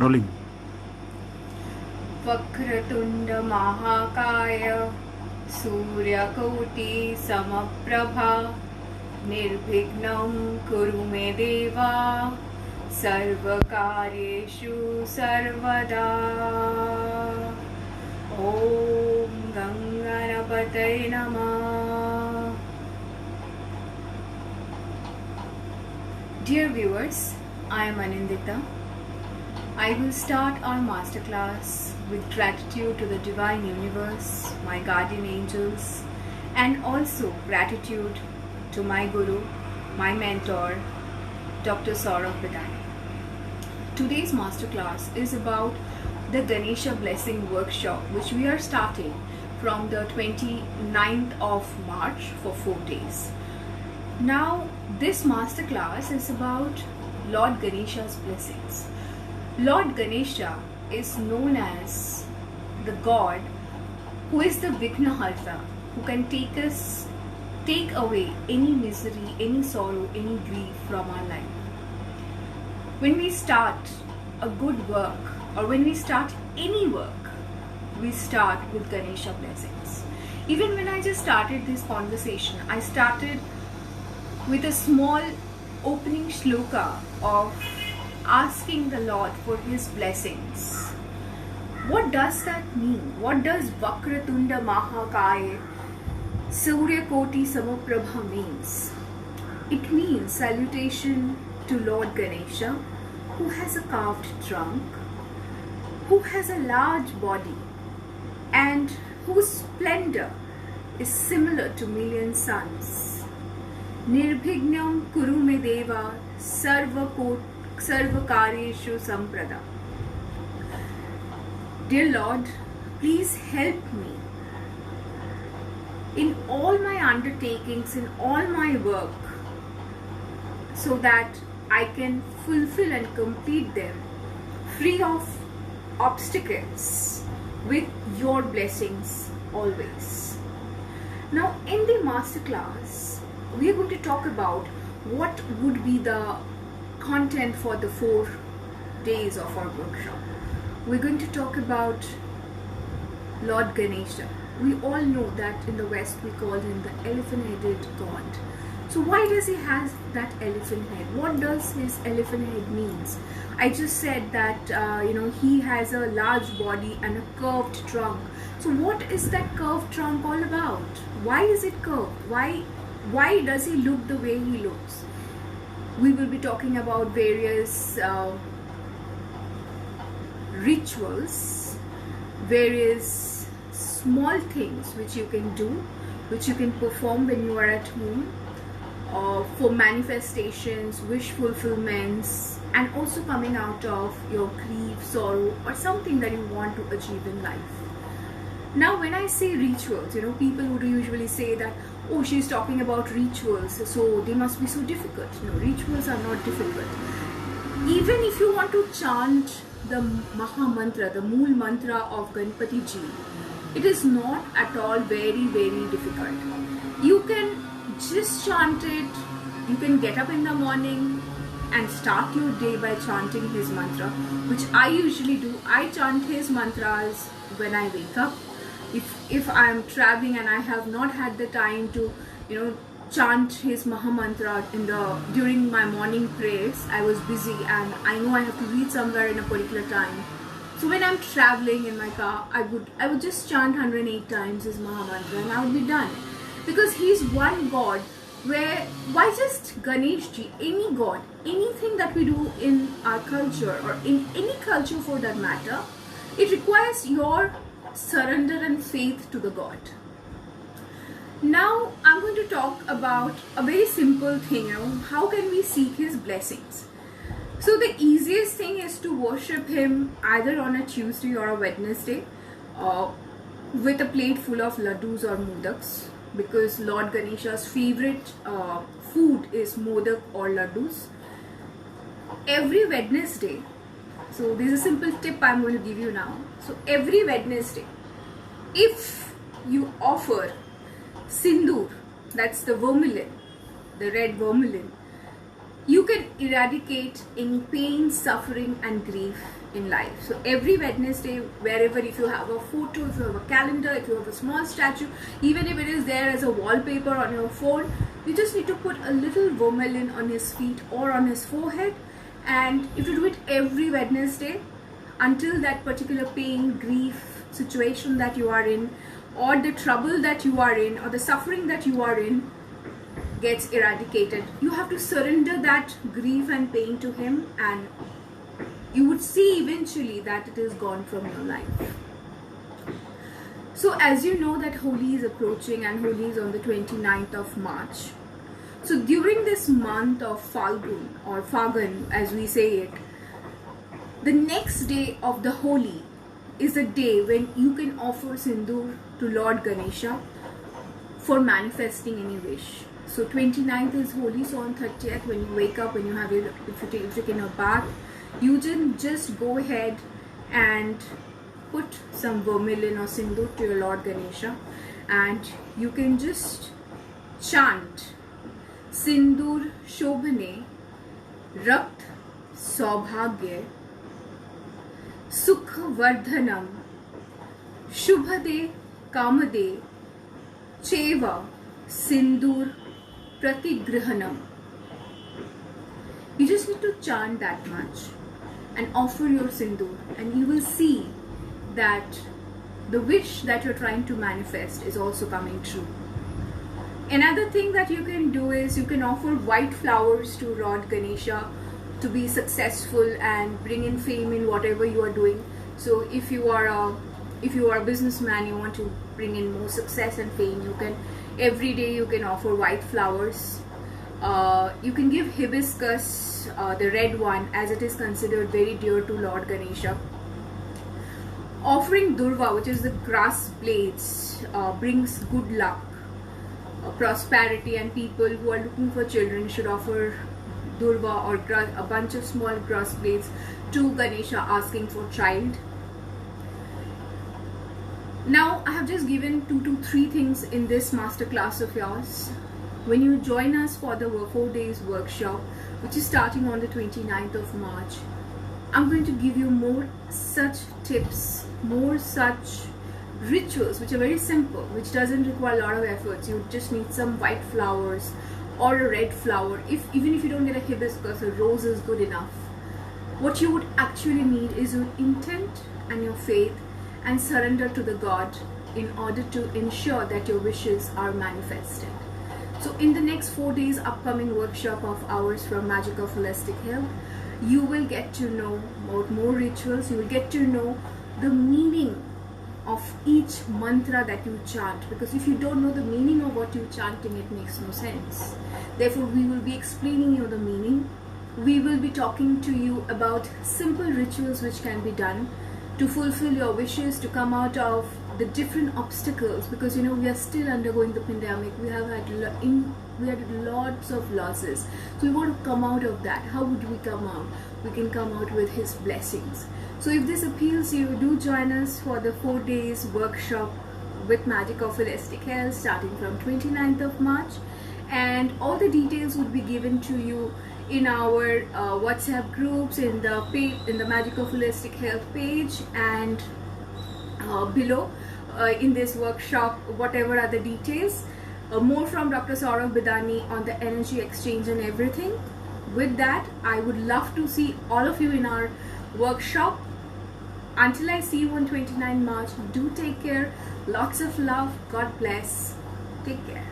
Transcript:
Rolling. Vakratunda महाकाय सूर्यकोटि समप्रभा निर्विघ्नं कुरु मे देवा सर्वकार्येषु सर्वदा। ॐ गंगणपतये नमः। Dear viewers, I am Anindita. I will start our masterclass with gratitude to the Divine Universe, my guardian angels, and also gratitude to my Guru, my mentor, Dr. Saurabh Bidani. Today's masterclass is about the Ganesha Blessing Workshop, which we are starting from the 29th of March for 4 days. Now, this masterclass is about Lord Ganesha's blessings. Lord Ganesha is known as the God who is the Vignaharta, who can take away any misery, any sorrow, any grief from our life. When we start a good work or when we start any work, we start with Ganesha blessings. Even when I just started this conversation, I started with a small opening shloka of asking the Lord for His blessings. What does that mean? What does Vakratunda Mahakaya Surya Koti Samaprabha means? It means salutation to Lord Ganesha, who has a carved trunk, who has a large body, and whose splendor is similar to million suns. Nirbhignam kuru me deva sarvakaryeshu samprada. Dear Lord, please help me in all my undertakings, in all my work, so that I can fulfill and complete them free of obstacles with your blessings always. Now, in the masterclass, we are going to talk about what would be the content for the 4 days of our workshop. We're going to talk about Lord Ganesha. We all know that in the West we call him the elephant-headed god. So why does he have that elephant head? What does his elephant head means? I just said that he has a large body and a curved trunk. So what is that curved trunk all about? Why is it curved? Why does he look the way he looks? We will be talking about various rituals, various small things which you can do, which you can perform when you are at home for manifestations, wish fulfillments, and also coming out of your grief, sorrow, or something that you want to achieve in life. Now, when I say rituals, people would usually say that, oh, she's talking about rituals, so they must be so difficult. No, rituals are not difficult. Even if you want to chant the Maha Mantra, the Mool Mantra of Ganpati Ji, it is not at all very, very difficult. You can just chant it. You can get up in the morning and start your day by chanting his mantra, which I usually do. I chant his mantras when I wake up. If I am traveling and I have not had the time to chant his Maha Mantra during my morning prayers, I was busy and I know I have to reach somewhere in a particular time. So when I'm traveling in my car, I would just chant 108 times his Maha Mantra and I would be done. Because he's one God, why just Ganesh Ji? Any God, anything that we do in our culture or in any culture for that matter, it requires your surrender and faith to the God. Now I'm going to talk about a very simple thing, how can we seek his blessings? So the easiest thing is to worship him either on a Tuesday or a Wednesday with a plate full of laddus or modaks, because Lord Ganesha's favorite food is modak or laddus. Every Wednesday, so this is a simple tip I'm going to give you now. So every Wednesday, if you offer sindoor, that's the vermilion, the red vermilion, you can eradicate any pain, suffering and grief in life. So every Wednesday, wherever, if you have a photo, if you have a calendar, if you have a small statue, even if it is there as a wallpaper on your phone, you just need to put a little vermilion on his feet or on his forehead. And if you do it every Wednesday until that particular pain, grief situation that you are in, or the trouble that you are in, or the suffering that you are in gets eradicated, you have to surrender that grief and pain to him, and you would see eventually that it is gone from your life. So as you know that Holi is approaching, and Holi is on the 29th of March. So during this month of Falgun, or Fagan as we say it, the next day of the Holi is a day when you can offer Sindoor to Lord Ganesha for manifesting any wish. So 29th is Holi, so on 30th when you wake up, when you have your, if you take a bath, you can just go ahead and put some vermilion or Sindoor to your Lord Ganesha, and you can just chant Sindoor Shobhane Rakt Saubhagya Sukh Vardhanam Shubhade Kamade Cheva Sindoor Pratigrahanam. You just need to chant that much and offer your Sindoor, and you will see that the wish that you're trying to manifest is also coming true. Another thing that you can do is you can offer white flowers to Lord Ganesha to be successful and bring in fame in whatever you are doing. So if you are a businessman, you want to bring in more success and fame, you can every day you can offer white flowers. You can give hibiscus, the red one, as it is considered very dear to Lord Ganesha. Offering durva, which is the grass blades, brings good luck, prosperity, and people who are looking for children should offer durva or a bunch of small grass blades to Ganesha asking for child. Now I have just given 2 to 3 things in this masterclass of yours. When you join us for the 4 days workshop, which is starting on the 29th of March, I'm going to give you more such tips, more such rituals which are very simple, which doesn't require a lot of efforts. You just need some white flowers or a red flower. Even if you don't get a hibiscus, a rose is good enough. What you would actually need is your intent and your faith and surrender to the God in order to ensure that your wishes are manifested. So in the next 4 days upcoming workshop of ours from Magic of Holistic Health, you will get to know about more rituals. You will get to know the meaning of each mantra that you chant, because if you don't know the meaning of what you're chanting, it makes no sense. Therefore, we will be explaining you the meaning. We will be talking to you about simple rituals which can be done to fulfill your wishes, to come out of the different obstacles, because you know we are still undergoing the pandemic. We had lots of losses, so we want to come out of that. How would we come out? We can come out with his blessings. So if this appeals you, do join us for the 4 days workshop with Magic of Holistic Health starting from 29th of March, and all the details would be given to you in our WhatsApp groups, in the page, in the Magic of Holistic Health page, and below in this workshop, whatever are the details. More from Dr. Saurav Bidani on the energy exchange and everything. With that, I would love to see all of you in our workshop. Until I see you on 29 March, do take care. Lots of love. God bless. Take care.